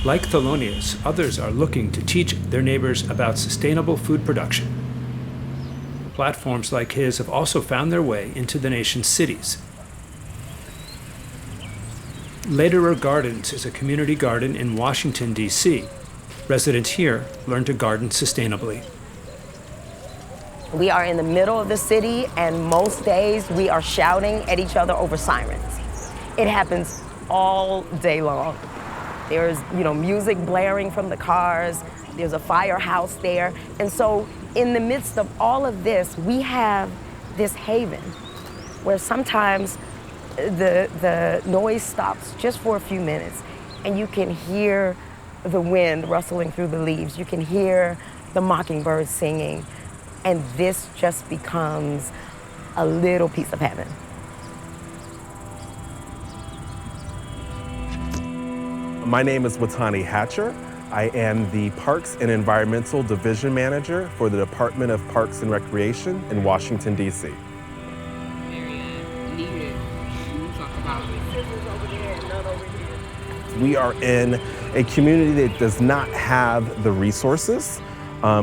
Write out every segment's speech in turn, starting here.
Like Thelonious, others are looking to teach their neighbors about sustainable food production. Platforms like his have also found their way into the nation's cities. Lederer Gardens is a community garden in Washington, D.C. Residents here learn to garden sustainably. We are in the middle of the city, and most days we are shouting at each other over sirens. It happens all day long. There's, music blaring from the cars. There's a firehouse there. And so in the midst of all of this, we have this haven where sometimes the noise stops just for a few minutes, and you can hear the wind rustling through the leaves. You can hear the mockingbirds singing, and this just becomes a little piece of heaven. My name is Watani Hatcher. I am the Parks and Environmental Division Manager for the Department of Parks and Recreation in Washington, D.C. We are in a community that does not have the resources.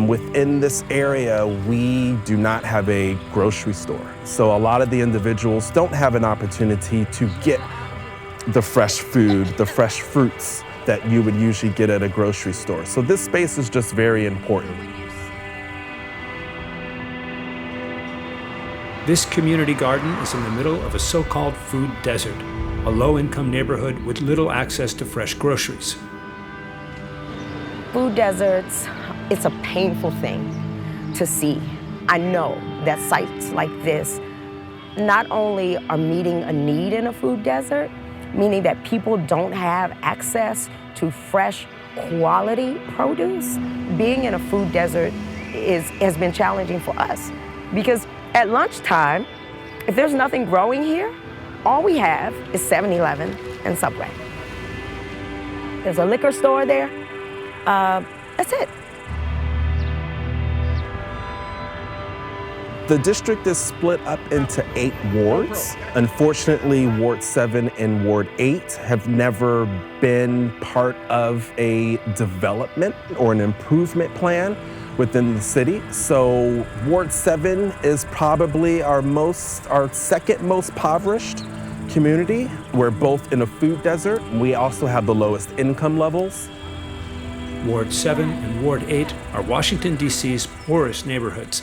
Within this area, we do not have a grocery store. So a lot of the individuals don't have an opportunity to get the fresh food, the fresh fruits that you would usually get at a grocery store. So this space is just very important. This community garden is in the middle of a so-called food desert, a low-income neighborhood with little access to fresh groceries. Food deserts, it's a painful thing to see. I know that sites like this not only are meeting a need in a food desert, meaning that people don't have access to fresh, quality produce. Being in a food desert has been challenging for us, because at lunchtime, if there's nothing growing here, all we have is 7-Eleven and Subway. There's a liquor store there. That's it. The district is split up into 8 wards. Unfortunately, Ward 7 and Ward 8 have never been part of a development or an improvement plan within the city. So Ward 7 is probably our second most impoverished community. We're both in a food desert. We also have the lowest income levels. Ward 7 and Ward 8 are Washington, D.C.'s poorest neighborhoods,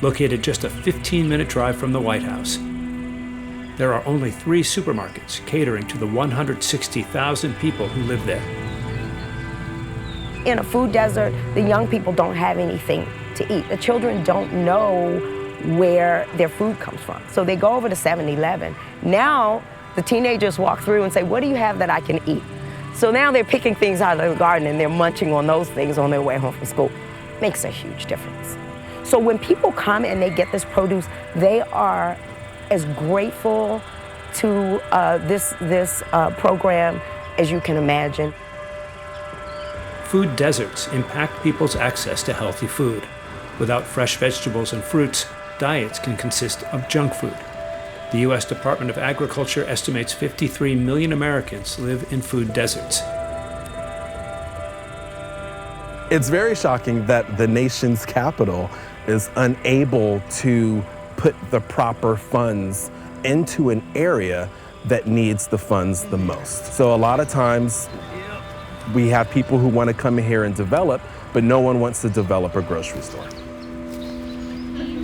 located just a 15-minute drive from the White House. There are only 3 supermarkets catering to the 160,000 people who live there. In a food desert, the young people don't have anything to eat. The children don't know where their food comes from. So they go over to 7-Eleven. Now, the teenagers walk through and say, "What do you have that I can eat?" So now they're picking things out of the garden and they're munching on those things on their way home from school. Makes a huge difference. So when people come and they get this produce, they are as grateful to this program as you can imagine. Food deserts impact people's access to healthy food. Without fresh vegetables and fruits, diets can consist of junk food. The U.S. Department of Agriculture estimates 53 million Americans live in food deserts. It's very shocking that the nation's capital is unable to put the proper funds into an area that needs the funds the most. So a lot of times we have people who want to come in here and develop, but no one wants to develop a grocery store.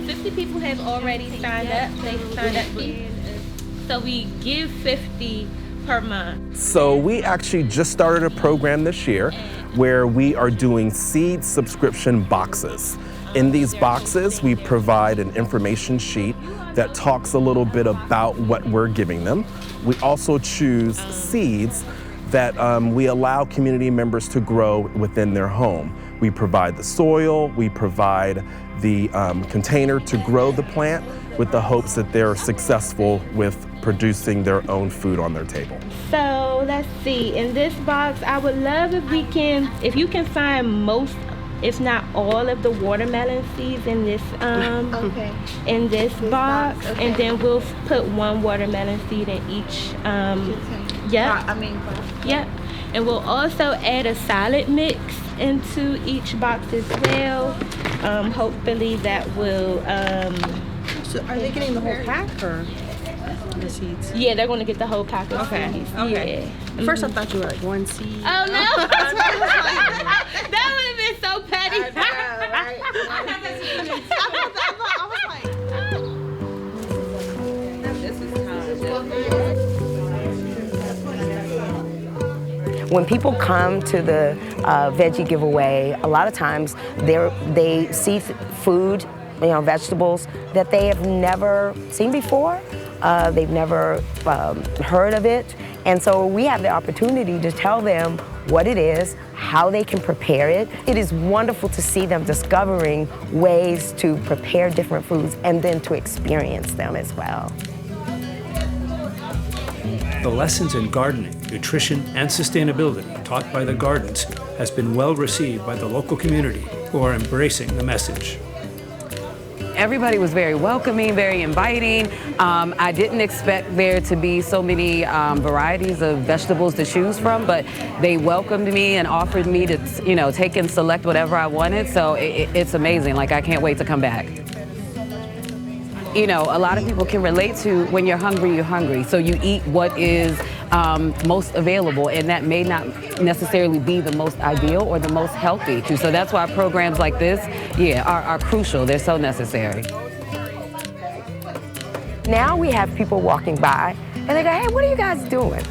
50 people have already signed up. They signed up so we give 50 per month. So we actually just started a program this year where we are doing seed subscription boxes. In these boxes, we provide an information sheet that talks a little bit about what we're giving them. We also choose seeds that we allow community members to grow within their home. We provide the soil, we provide the container to grow the plant with the hopes that they're successful with producing their own food on their table. So let's see, in this box, I would love if you can sign most if not all of the watermelon seeds in this in this box, and then we'll put one watermelon seed in each. Yep. And we'll also add a salad mix into each box as well. Hopefully that will. So are they getting the whole pack or the seeds? Yeah, they're going to get the whole pack of seeds. Okay. Yeah. First I thought you were like one seed. Oh no! That would have been so petty. When people come to the veggie giveaway, a lot of times they see food, vegetables that they have never seen before. They've never heard of it. And so we have the opportunity to tell them what it is, how they can prepare it. It is wonderful to see them discovering ways to prepare different foods and then to experience them as well. The lessons in gardening, nutrition, and sustainability taught by the gardens has been well received by the local community, who are embracing the message. Everybody was very welcoming, very inviting. I didn't expect there to be so many varieties of vegetables to choose from, but they welcomed me and offered me to, take and select whatever I wanted. So it's amazing. Like, I can't wait to come back. A lot of people can relate to when you're hungry, you're hungry. So you eat what is most available, and that may not necessarily be the most ideal or the most healthy. So that's why programs like this, are crucial. They're so necessary. Now we have people walking by, and they go, hey, what are you guys doing?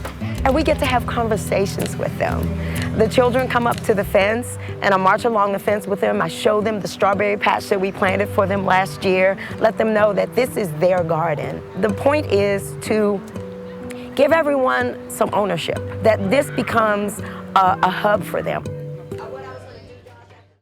And we get to have conversations with them. The children come up to the fence, and I march along the fence with them. I show them the strawberry patch that we planted for them last year, let them know that this is their garden. The point is to give everyone some ownership, that this becomes a hub for them.